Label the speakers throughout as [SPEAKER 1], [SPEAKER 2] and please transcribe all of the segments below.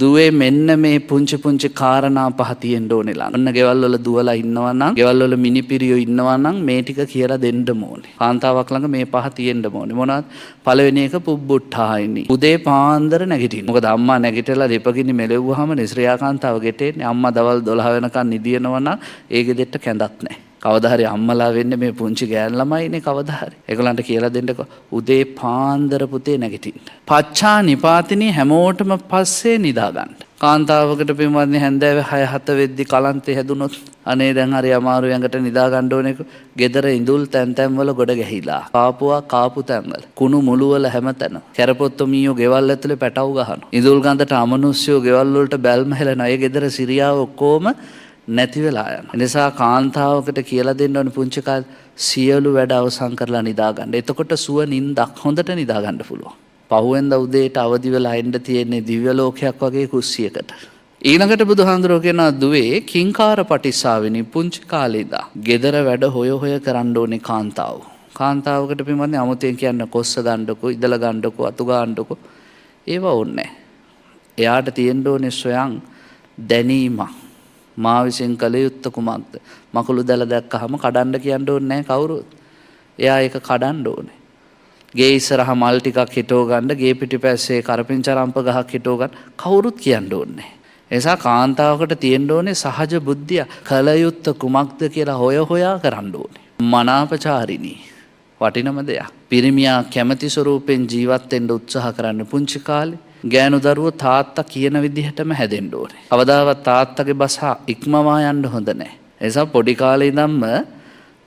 [SPEAKER 1] දුවේ මෙන්න මේ පුංචි කාරණා පහ තියෙන්න ඕනේ ළඟ. ඔන්න ගෙවල් වල දුවලා ඉන්නවා නම්, ගෙවල් වල මිනිපිරියෝ ඉන්නවා නම් මේ ටික කියලා දෙන්න ඕනේ. කාන්තාවක් ළඟ මේ පහ තියෙන්න ඕනේ. මොනවද? පළවෙනි එක පුබ්බුට්ටායිනි. උදේ පාන්දර නැගිටින්න. මොකද අම්මා නැගිටලා දෙපගිනි මෙලෙව්වහම නිශ්‍රියා කාන්තාව ගෙටෙන්නේ. අම්මා දවල් 12 වෙනකන් නිදිනවා නම් ඒ ගෙදෙට්ට කැඳක් නැහැ. කවදා හරි අම්මලා වෙන්නේ මේ පුංචි ගෑන් ළමයිනේ කවදා හරි. ඒගොල්ලන්ට කියලා දෙන්නකෝ උදේ පාන්දර පුතේ නැගිටින්න. පච්චා නිපාතිනී හැමෝටම පස්සේ නිදා ගන්න. කාන්තාවකට පින්වත්නි හැන්දෑවේ 6-7 වෙද්දි කලන්තේ හැදුනොත් අනේ දැන් හරි අමාරු යඟට නිදා ගන්න ඕනේ. ගෙදර ඉඳුල් තැන් වල ගොඩ ගැහිලා. කාපුවා කාපු තැන් වල. කුණු මුළු වල හැමතැන. කැරපොත්තෝ මීයෝ ගෙවල් ඇතුලේ පැටව ගහනවා. ඉඳුල් ගඳට අමනුෂ්‍යෝ ගෙවල් වලට බැල්ම හෙලනවා. ඒ ගෙදර සිරියාව ඔක්කොම නැති වෙලා යනවා. ඒ නිසා කාන්තාවකට කියලා දෙන්න ඕනේ පුංචි කාලේ සියලු වැඩ අවසන් කරලා නිදා ගන්න. එතකොට සුව නිින්දක් හොඳට නිදා ගන්න පුළුවන්. පහුවෙන්ද උදේට අවදි වෙලා එන්න තියෙන්නේ දිව්‍ය ලෝකයක් වගේ කුස්සියකට. ඊළඟට බුදුහාඳුරෝ කියනවා දුවේ කිංකාර පටිස්සාවෙනි පුංචි කාලේ ඉඳා ගෙදර වැඩ හොය කරන්න ඕනේ කාන්තාව. කාන්තාවකට පින්වත්නි අමුතෙන් කියන්න කොස්ස ගන්නකො, ඉදලා ගන්නකො, අතු ගන්නකො ඒව ඕනේ නැහැ. එයාට තියෙන්න ඕනේ සොයන් දැනීමක්. මා විසින් කළ යුත්තේ කුමක්ද? මකුළු දැල දැක්කහම කඩන්න කියන්න ඕනේ නැහැ කවුරුත්. එයා ඒක කඩන්න ඕනේ. ගේ ඉස්සරහා මල් ටිකක් හිටව ගන්න, ගේ පිටිපස්සේ කරපිංචරම්ප ගහක් හිටව ගන්න කවුරුත් කියන්න ඕනේ නැහැ. ඒ නිසා කාන්තාවකට තියෙන්න ඕනේ සහජ බුද්ධිය. කළ යුත්තේ කුමක්ද කියලා හොයා කරන්න ඕනේ. මනාපචාරිණී වටිනම දෙයක්. පිරිමියා කැමැති ස්වරූපෙන් ජීවත් වෙන්න උත්සාහ කරන්න පුංචි කාලේ. ගෑනු දරුවෝ තාත්තා කියන විදිහටම හැදෙන්න ඕනේ. කවදාවත් තාත්තගේ බස ඉක්මවා යන්න හොඳ නැහැ. ඒ නිසා පොඩි කාලේ ඉඳන්ම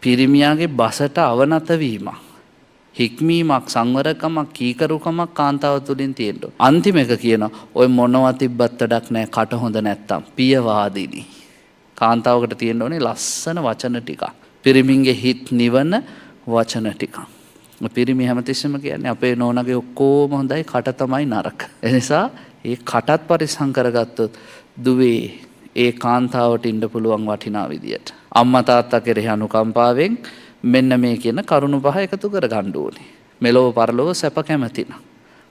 [SPEAKER 1] පිරිමියාගේ බසට අවනත වීමක්, හික්මීමක්, සංවරකමක්, කීකරුකමක් කාන්තාව තුළින් තියෙන්න ඕනේ. අන්තිම එක කියනවා ඔය මොනවා තිබ්බත් වැඩක් නැහැ කට හොඳ නැත්තම් පියවාදිනී. කාන්තාවකට තියෙන්න ඕනේ ලස්සන වචන ටිකක්. පිරිමින්ගේ හිත් නිවන වචන ටිකක්. පිරිමි හැමතිස්සෙම කියන්නේ අපේ නෝනගේ ඔක්කොම හොඳයි කට තමයි නරක. ඒ නිසා ඒ කටත් පරිස්සම් කරගත්තොත් දුවේ ඒ කාන්තාවට ඉන්න පුළුවන් වටිනා විදියට. අම්මා තාත්තා කෙරෙහි අනුකම්පාවෙන් මෙන්න මේ කියන කරුණු පහ එකතු කර ගන්න ඕනේ. මෙලොව පරලොව සැප කැමතින.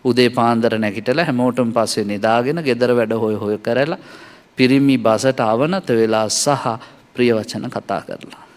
[SPEAKER 1] උදේ පාන්දර නැගිටලා හැමෝටම පස්සේ නිදාගෙන ගෙදර වැඩ හොය කරලා පිරිමි බසට අවනත වෙලා සහ ප්‍රිය වචන කතා කරලා